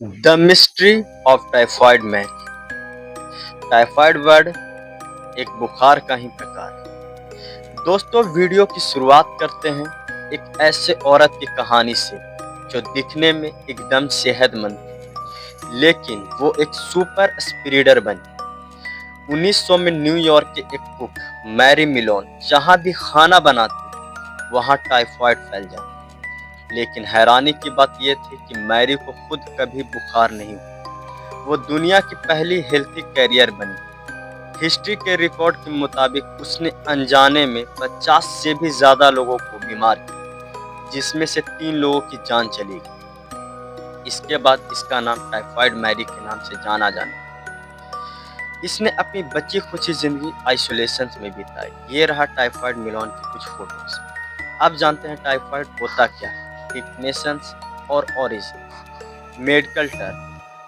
The mystery of typhoid man. Typhoid word एक बुखार का ही प्रकार है। दोस्तों, वीडियो की शुरुआत करते हैं एक ऐसे औरत की कहानी से जो दिखने में एकदम सेहतमंद थी, लेकिन वो एक सुपर स्प्रेडर बनी। 1900 में न्यूयॉर्क के एक कुक मैरी मिलोन जहां भी खाना बनाती वहां टाइफॉइड फैल जाता। लेकिन हैरानी की बात यह थी कि मैरी को खुद कभी बुखार नहीं हुआ। वो दुनिया की पहली हेल्थी कैरियर बनी। हिस्ट्री के रिकॉर्ड के मुताबिक उसने अनजाने में 50 से भी ज्यादा लोगों को बीमार किया, जिसमें से 3 लोगों की जान चली गई। इसके बाद इसका नाम टाइफॉइड मैरी के नाम से जाना जाने लगा। इसने अपनी बची खुची जिंदगी आइसोलेशन में बिताई। ये रहा टाइफॉइड मिलोन की कुछ फोटोज। अब जानते हैं टाइफॉइड होता क्या है, डिफिनेशंस और ओरिजिन। Medical term.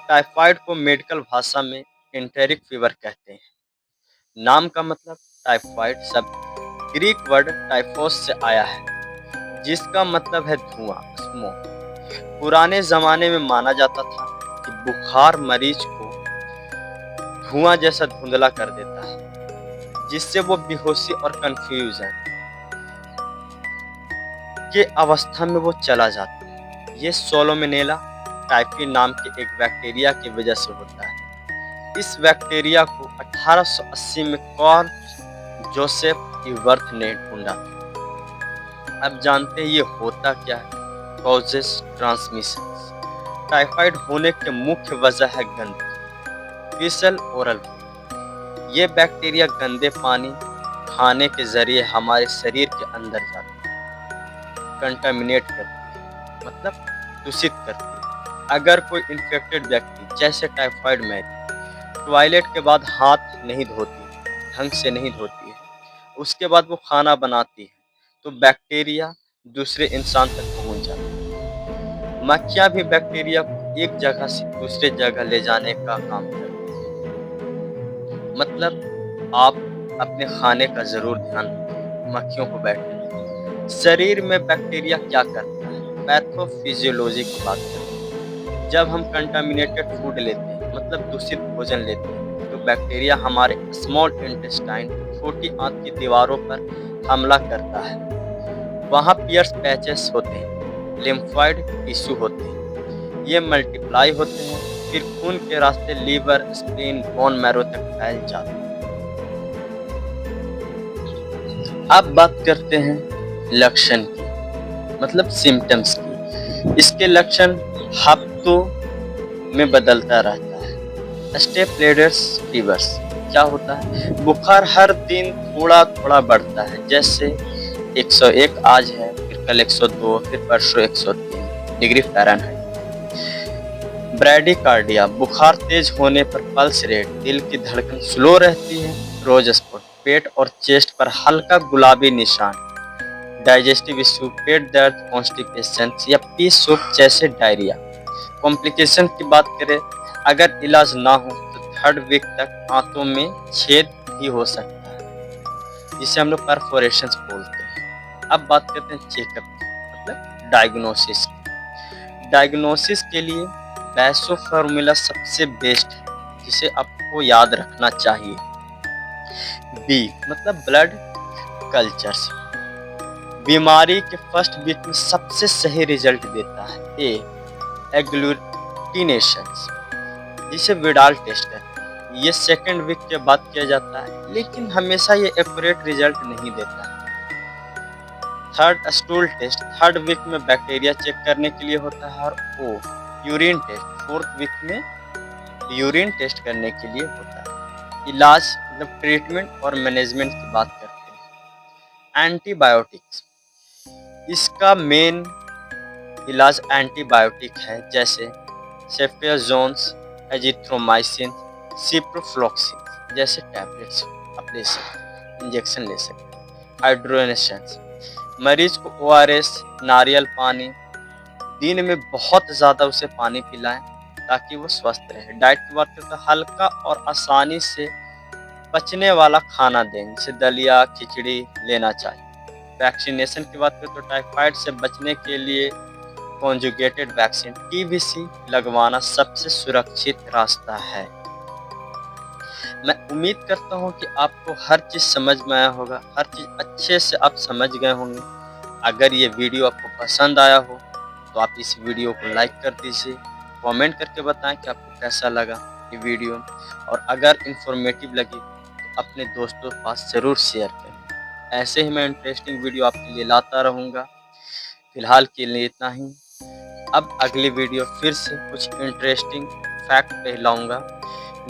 टाइफॉइड को मेडिकल भाषा में एंटेरिक फीवर कहते हैं। नाम का मतलब टाइफॉइड शब्द ग्रीक वर्ड टाइफोस से आया है, जिसका मतलब है धुआं, स्मोक। पुराने जमाने में माना जाता था कि बुखार मरीज को धुआं जैसा धुंधला कर देता है, जिससे वो बेहोशी और कंफ्यूजन के अवस्था में वो चला जाता है। ये सोलोमोनेला टाइफी नाम के एक बैक्टीरिया की वजह से होता है। इस बैक्टीरिया को 1880 में कार्ल जोसेफ इवर्थ ने ढूंढा था। अब जानते हैं ये होता क्या है। Causes transmission. टाइफाइड होने के मुख्य वजह है गंदगी, फीसल, ओरल फूड। ये बैक्टीरिया गंदे पानी, खाने के जरिए हमारे शरीर के अंदर जाता है, कंटामिनेट करती है, मतलब दूषित करती है। अगर कोई इन्फेक्टेड व्यक्ति जैसे टाइफाइड मैरी टॉयलेट के बाद हाथ नहीं धोती, ढंग से नहीं धोती है, उसके बाद वो खाना बनाती है, तो बैक्टीरिया दूसरे इंसान तक पहुंच जाता है। मक्खियां भी बैक्टीरिया को एक जगह से दूसरे जगह ले जाने का काम करती है। मतलब आप अपने खाने का जरूर ध्यान रखें, मक्खियों को बैठने दें। शरीर में बैक्टीरिया क्या करता है, पैथोफिजियोलॉजी की बात करते हैं। जब हम कंटामिनेटेड फूड लेते हैं, मतलब दूषित भोजन लेते हैं, तो बैक्टीरिया हमारे स्मॉल इंटेस्टाइन, छोटी आंत की दीवारों पर हमला करता है। वहाँ पियर्स पैचेस होते हैं, लिम्फोइड टिश्यू होते हैं, ये मल्टीप्लाई होते हैं, फिर खून के रास्ते लीवर, स्प्लीन, बोन मैरो तक फैल जाते हैं। अब बात करते हैं लक्षण की, मतलब सिम्टम्स की। इसके लक्षण हफ्तों में बदलता रहता है। स्टेपलेडर्स फीवर्स क्या होता है, बुखार हर दिन थोड़ा थोड़ा बढ़ता है, जैसे 101 आज है, फिर कल 102, फिर परसों 103 डिग्री फ़ारेनहाइट। ब्रैडीकार्डिया, बुखार तेज होने पर पल्स रेट, दिल की धड़कन स्लो रहती है। रोज स्पॉट, पेट और चेस्ट पर हल्का गुलाबी निशान। डाइजेस्टिव इश्यू, पेट दर्द, कॉन्स्टिपेशन या पी सूप जैसे डायरिया। कॉम्प्लिकेशन की बात करें, अगर इलाज ना हो तो 3rd वीक तक आंतों में छेद भी हो सकता है, जिसे हम लोग परफोरेशंस बोलते हैं। अब बात करते हैं चेकअप की, मतलब डायग्नोसिस। डायग्नोसिस के लिए बैसो फार्मूला सबसे बेस्ट है, जिसे आपको याद रखना चाहिए। बी मतलब ब्लड कल्चर्स, बीमारी के फर्स्ट वीक में सबसे सही रिजल्ट देता है। ए एग्लूटिनेशंस, जिसे विडाल टेस्ट कहते हैं, ये 2nd वीक के बाद किया जाता है, लेकिन हमेशा ये एक्यूरेट रिजल्ट नहीं देता है। 3rd stool test 3rd week में बैक्टीरिया चेक करने के लिए होता है। और ओ यूरिन टेस्ट 4th वीक में यूरिन टेस्ट करने के लिए होता है। इलाज मतलब ट्रीटमेंट और मैनेजमेंट की बात करते हैं। एंटीबायोटिक्स, इसका मेन इलाज एंटीबायोटिक है, जैसे सेफ्टियाजोन्स, एजिथ्रोमाइसिन, सिप्रोफ्लॉक्सिन जैसे टैबलेट्स आप ले सकते, इंजेक्शन ले सकते हैं। हाइड्रोनेशंस, मरीज को ORS, नारियल पानी, दिन में बहुत ज़्यादा उसे पानी पिलाएं ताकि वो स्वस्थ रहे। डाइट की बात करें तो हल्का और आसानी से पचने वाला खाना दें, जैसे दलिया, खिचड़ी लेना चाहिए। वैक्सीनेशन की बात करें तो टाइफाइड से बचने के लिए कॉन्जुगेटेड वैक्सीन टीवीसी लगवाना सबसे सुरक्षित रास्ता है। मैं उम्मीद करता हूँ कि आपको हर चीज़ समझ में आया होगा, हर चीज़ अच्छे से आप समझ गए होंगे। अगर ये वीडियो आपको पसंद आया हो तो आप इस वीडियो को लाइक कर दीजिए, कमेंट करके बताएं कि आपको कैसा लगा ये वीडियो, और अगर इन्फॉर्मेटिव लगी तो अपने दोस्तों के पास ज़रूर शेयर करें। ऐसे ही मैं इंटरेस्टिंग वीडियो आपके लिए लाता रहूँगा। फिलहाल के लिए इतना ही। अब अगली वीडियो फिर से कुछ इंटरेस्टिंग फैक्ट कहलाऊँगा।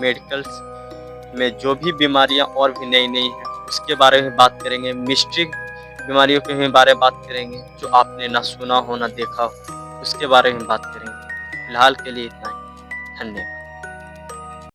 मेडिकल्स में जो भी बीमारियां और भी नई नई हैं उसके बारे में बात करेंगे। मिस्ट्री बीमारियों के भी बारे में बात करेंगे, जो आपने ना सुना हो ना देखा हो, उसके बारे में बात करेंगे। फिलहाल के लिए इतना ही। धन्यवाद।